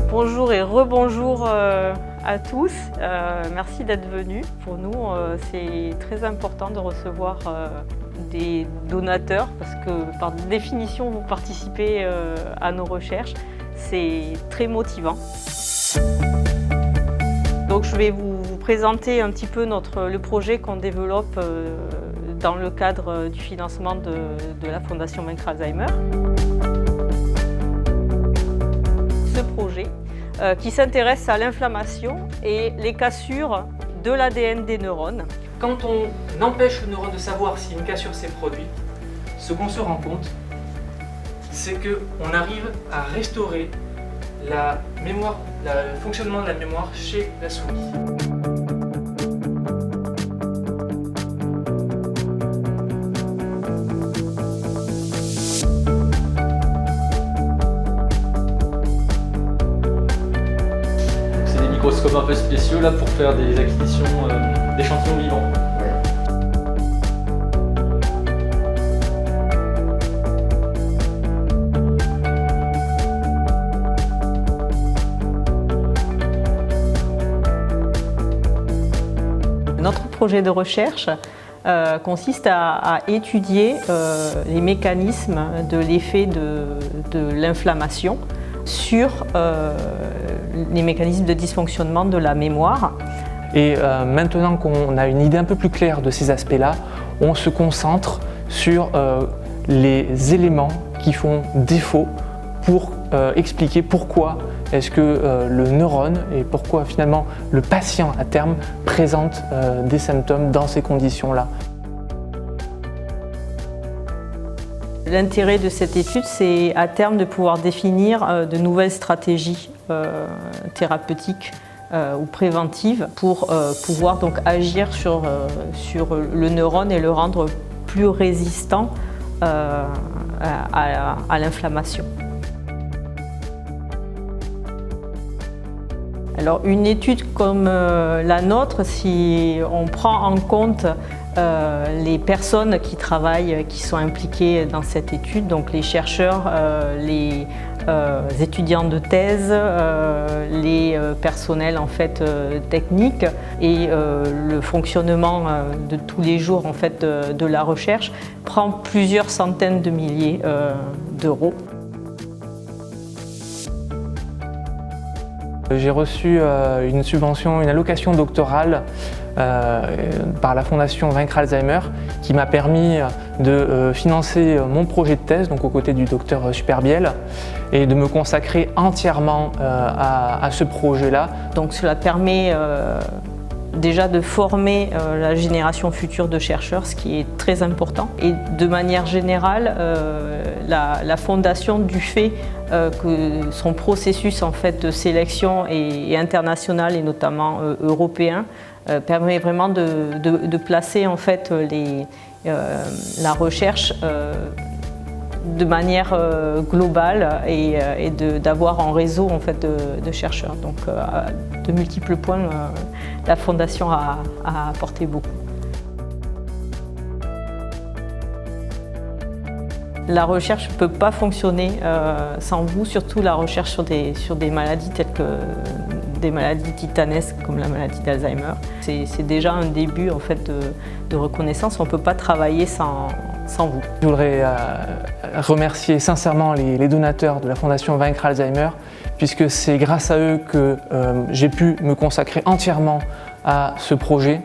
Bonjour et rebonjour à tous, merci d'être venus. Pour nous, c'est très important de recevoir des donateurs parce que par définition, vous participez à nos recherches. C'est très motivant. Donc je vais vous présenter un petit peu le projet qu'on développe dans le cadre du financement de la Fondation Vaincre Alzheimer. Ce projet qui s'intéresse à l'inflammation et les cassures de l'ADN des neurones. Quand on empêche le neurone de savoir si une cassure s'est produite, ce qu'on se rend compte, c'est qu'on arrive à restaurer la mémoire, le fonctionnement de la mémoire chez la souris. C'est des microscopes un peu spéciaux là pour faire des acquisitions d'échantillons vivants. Notre projet de recherche consiste à étudier les mécanismes de l'effet de l'inflammation sur les mécanismes de dysfonctionnement de la mémoire. Et maintenant qu'on a une idée un peu plus claire de ces aspects-là, on se concentre sur les éléments qui font défaut pour expliquer pourquoi est-ce que le neurone et pourquoi finalement le patient à terme présente des symptômes dans ces conditions-là. L'intérêt de cette étude, c'est à terme de pouvoir définir de nouvelles stratégies thérapeutiques ou préventives pour pouvoir donc agir sur le neurone et le rendre plus résistant à l'inflammation. Alors une étude comme la nôtre, si on prend en compte les personnes qui travaillent, qui sont impliquées dans cette étude, donc les chercheurs, les étudiants de thèse, les personnels en fait techniques et le fonctionnement de tous les jours en fait de la recherche prend plusieurs centaines de milliers d'euros. J'ai reçu une subvention, une allocation doctorale par la Fondation Vaincre Alzheimer qui m'a permis de financer mon projet de thèse, donc aux côtés du docteur Superbiel, et de me consacrer entièrement à ce projet-là. Donc cela permet déjà de former la génération future de chercheurs, ce qui est très important. Et de manière générale, la fondation, du fait que son processus en fait, de sélection est international et notamment européen, permet vraiment de placer en fait, la recherche de manière globale et d'avoir un réseau en fait, de chercheurs. Donc à de multiples points, la Fondation a apporté beaucoup. La recherche ne peut pas fonctionner sans vous, surtout la recherche sur des maladies telles que des maladies titanesques comme la maladie d'Alzheimer. C'est déjà un début en fait, de reconnaissance, on ne peut pas travailler sans vous. Je voudrais remercier sincèrement les donateurs de la Fondation Vaincre Alzheimer, puisque c'est grâce à eux que j'ai pu me consacrer entièrement à ce projet.